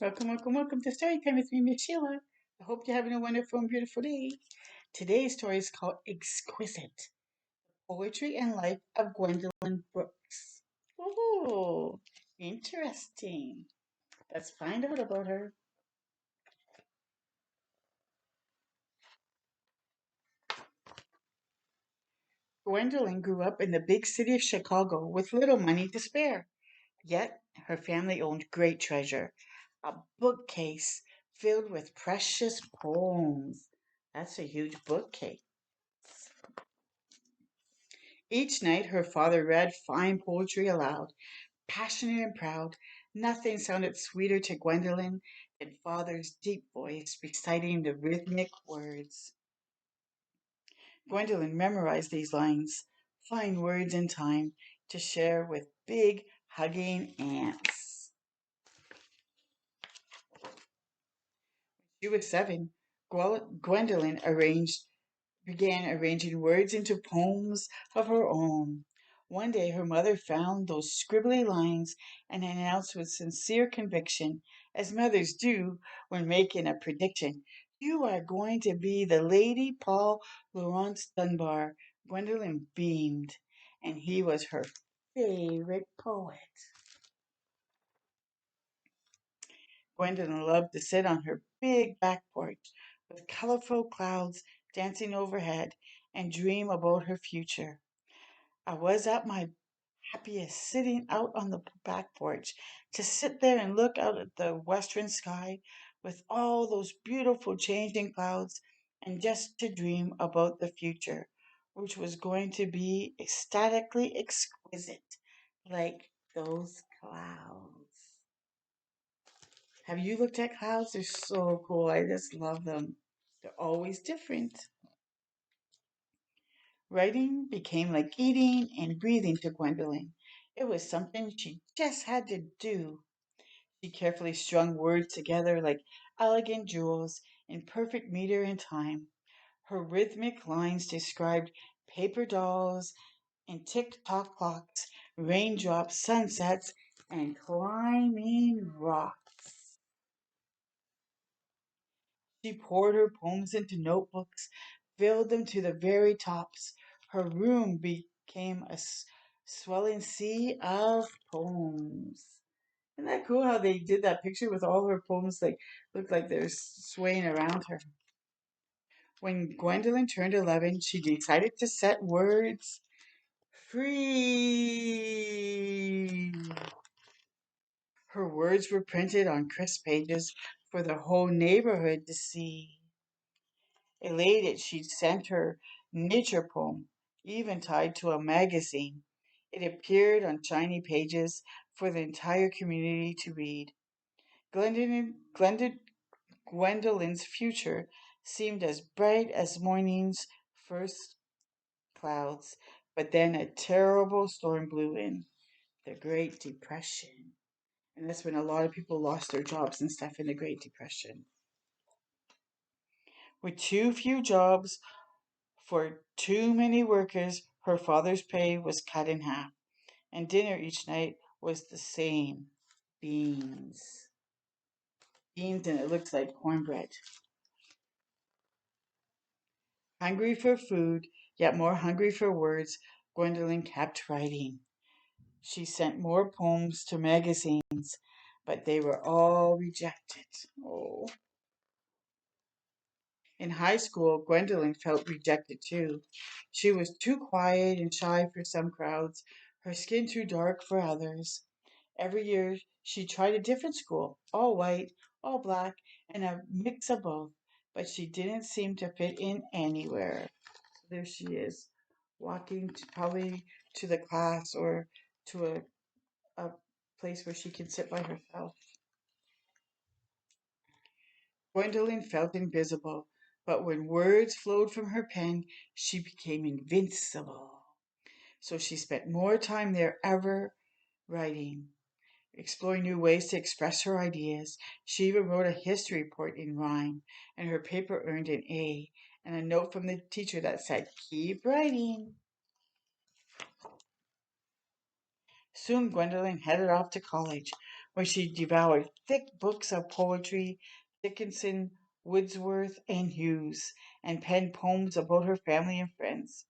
Welcome to Storytime with me, Miss Sheila. I hope you're having a wonderful and beautiful day. Today's story is called Exquisite, Poetry and Life of Gwendolyn Brooks. Oh, interesting. Let's find out about her. Gwendolyn grew up in the big city of Chicago with little money to spare. Yet her family owned great treasure, a bookcase filled with precious poems. That's a huge bookcase. Each night her father read fine poetry aloud, passionate and proud. Nothing sounded sweeter to Gwendolyn than father's deep voice reciting the rhythmic words. Gwendolyn memorized these lines, fine words in time to share with big, hugging aunts. She was 7. Gwendolyn began arranging words into poems of her own. One day her mother found those scribbly lines and announced with sincere conviction, as mothers do when making a prediction, "You are going to be the Lady Paul Laurence Dunbar." Gwendolyn beamed, and he was her favorite poet. Gwendolyn loved to sit on her big back porch with colorful clouds dancing overhead and dream about her future. I was at my happiest sitting out on the back porch to sit there and look out at the western sky with all those beautiful changing clouds and just to dream about the future, which was going to be ecstatically exquisite like those clouds. Have you looked at clouds? They're so cool. I just love them. They're always different. Writing became like eating and breathing to Gwendolyn. It was something she just had to do. She carefully strung words together like elegant jewels in perfect meter and time. Her rhythmic lines described paper dolls and tick-tock clocks, raindrops, sunsets, and climbing rocks. She poured her poems into notebooks, filled them to the very tops. Her room became a swelling sea of poems. Isn't that cool how they did that picture with all her poems like look like they're swaying around her? When Gwendolyn turned 11, she decided to set words free. Her words were printed on crisp pages for the whole neighborhood to see. Elated, she sent her nature poem, even tied to a magazine. It appeared on shiny pages for the entire community to read. Gwendolyn's future seemed as bright as morning's first clouds, but then a terrible storm blew in, the Great Depression. And that's when a lot of people lost their jobs and stuff in the Great Depression. With too few jobs, for too many workers, her father's pay was cut in half, and dinner each night was the same beans. Beans, and it looks like cornbread. Hungry for food, yet more hungry for words, Gwendolyn kept writing. She sent more poems to magazines, but they were all rejected. Oh. In high school, Gwendolyn felt rejected too. She was too quiet and shy for some crowds, her skin too dark for others. Every year, she tried a different school, all white, all black, and a mix of both, but she didn't seem to fit in anywhere. There she is, walking probably to the class or to a place where she can sit by herself. Gwendolyn felt invisible, but when words flowed from her pen, she became invincible. So she spent more time there ever writing, exploring new ways to express her ideas. She even wrote a history report in rhyme, and her paper earned an A and a note from the teacher that said, "Keep writing." Soon Gwendolyn headed off to college, where she devoured thick books of poetry, Dickinson, Wordsworth, and Hughes, and penned poems about her family and friends.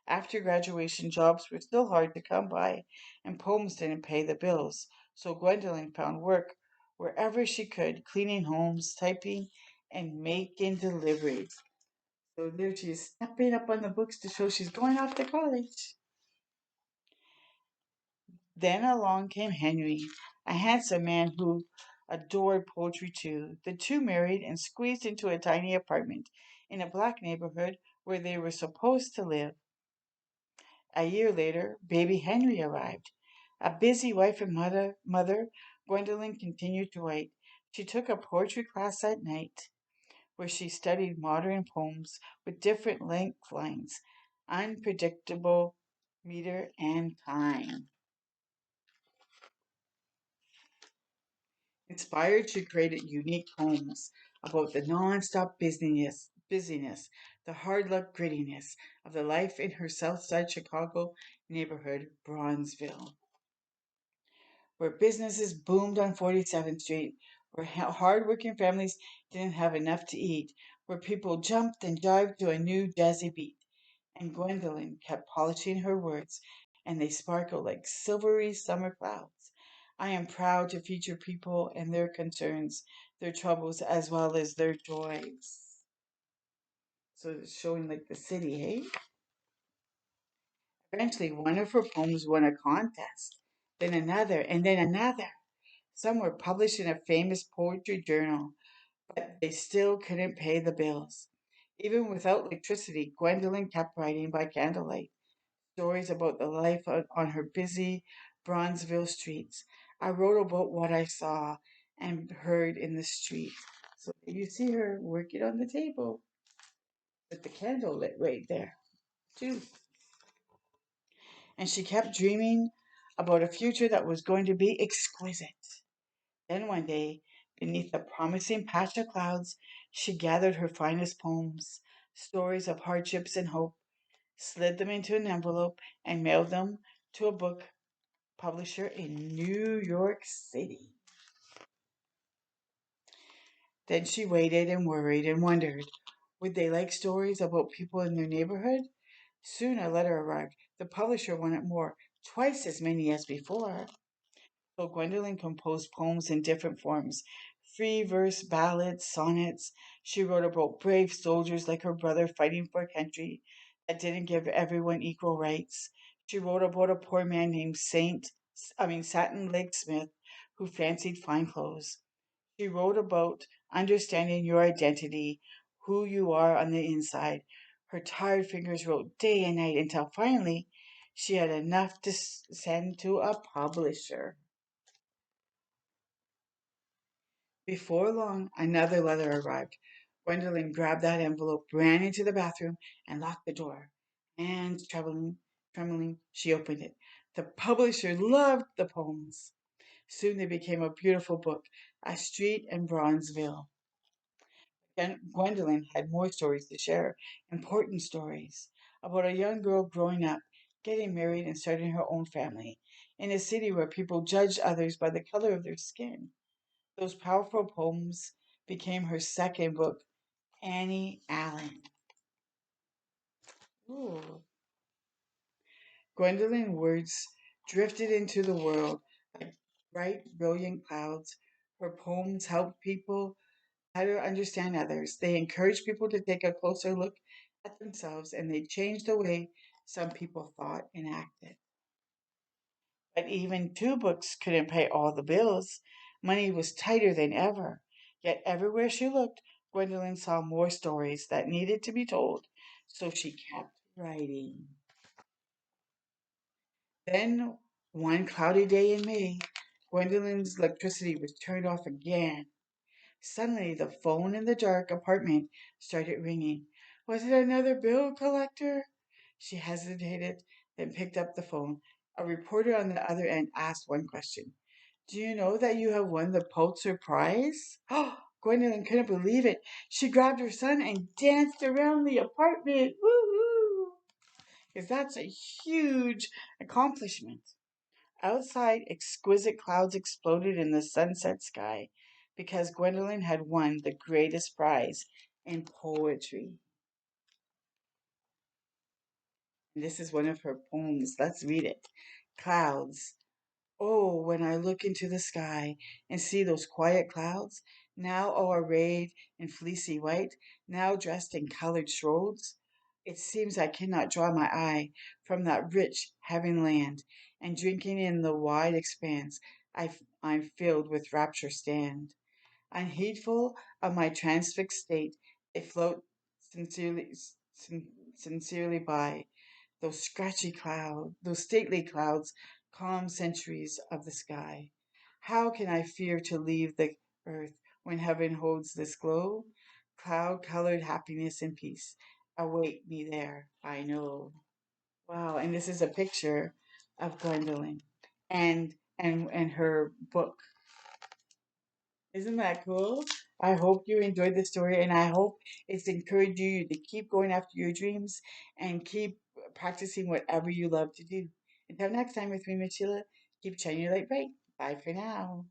After graduation, jobs were still hard to come by, and poems didn't pay the bills, so Gwendolyn found work wherever she could, cleaning homes, typing, and making deliveries. So there she is, stepping up on the books to show she's going off to college. Then along came Henry, a handsome man who adored poetry too. The two married and squeezed into a tiny apartment in a black neighborhood where they were supposed to live. A year later, baby Henry arrived. A busy wife and mother, Gwendolyn continued to write. She took a poetry class at night where she studied modern poems with different length lines, unpredictable meter and time. Inspired, she created unique poems about the non-stop busyness, the hard luck grittiness of the life in her South Side Chicago neighborhood, Bronzeville, where businesses boomed on 47th Street, where hardworking families didn't have enough to eat, where people jumped and jived to a new jazzy beat. And Gwendolyn kept polishing her words, and they sparkled like silvery summer clouds. I am proud to feature people and their concerns, their troubles, as well as their joys. So it's showing like the city, hey? Eventually, one of her poems won a contest, then another, and then another. Some were published in a famous poetry journal, but they still couldn't pay the bills. Even without electricity, Gwendolyn kept writing by candlelight. Stories about the life on her busy Bronzeville streets. I wrote about what I saw and heard in the street. So you see her working on the table with the candle lit right there, too. And she kept dreaming about a future that was going to be exquisite. Then one day, beneath a promising patch of clouds, she gathered her finest poems, stories of hardships and hope, slid them into an envelope, and mailed them to a book publisher in New York City. Then she waited and worried and wondered, would they like stories about people in their neighborhood? Soon a letter arrived. The publisher wanted more, twice as many as before. So Gwendolyn composed poems in different forms, free verse, ballads, sonnets. She wrote about brave soldiers like her brother fighting for a country that didn't give everyone equal rights. She wrote about a poor man named Satin Leg Smith, who fancied fine clothes. She wrote about understanding your identity, who you are on the inside. Her tired fingers wrote day and night until finally she had enough to send to a publisher. Before long, another letter arrived. Gwendolyn grabbed that envelope, ran into the bathroom, and locked the door. Hands trembling, she opened it. The publisher loved the poems. Soon they became a beautiful book, A Street in Bronzeville. Gwendolyn had more stories to share, important stories about a young girl growing up, getting married, and starting her own family in a city where people judged others by the color of their skin. Those powerful poems became her second book, Annie Allen. Ooh. Gwendolyn's words drifted into the world like bright, brilliant clouds. Her poems helped people better understand others. They encouraged people to take a closer look at themselves, and they changed the way some people thought and acted. But even two books couldn't pay all the bills. Money was tighter than ever. Yet everywhere she looked, Gwendolyn saw more stories that needed to be told, so she kept writing. Then, one cloudy day in May, Gwendolyn's electricity was turned off again. Suddenly, the phone in the dark apartment started ringing. Was it another bill collector? She hesitated, then picked up the phone. A reporter on the other end asked one question. Do you know that you have won the Pulitzer Prize? Oh, Gwendolyn couldn't believe it. She grabbed her son and danced around the apartment. Woo-hoo! Because that's a huge accomplishment. Outside, exquisite clouds exploded in the sunset sky because Gwendolyn had won the greatest prize in poetry. And this is one of her poems. Let's read it. Clouds. Oh, when I look into the sky and see those quiet clouds, now all arrayed in fleecy white, now dressed in colored shrouds, it seems I cannot draw my eye from that rich heaven land, and drinking in the wide expanse, I'm filled with rapture stand. Unheedful of my transfixed state, they float sincerely, sincerely by, those stately clouds, calm centuries of the sky. How can I fear to leave the earth when heaven holds this glow? Cloud colored happiness and peace await me there, I know. Wow, and this is a picture of Gwendolyn and her book. Isn't that cool? I hope you enjoyed the story and I hope it's encouraged you to keep going after your dreams and keep practicing whatever you love to do. Until next time with me, Miss Sheila, keep shining your light bright. Bye for now.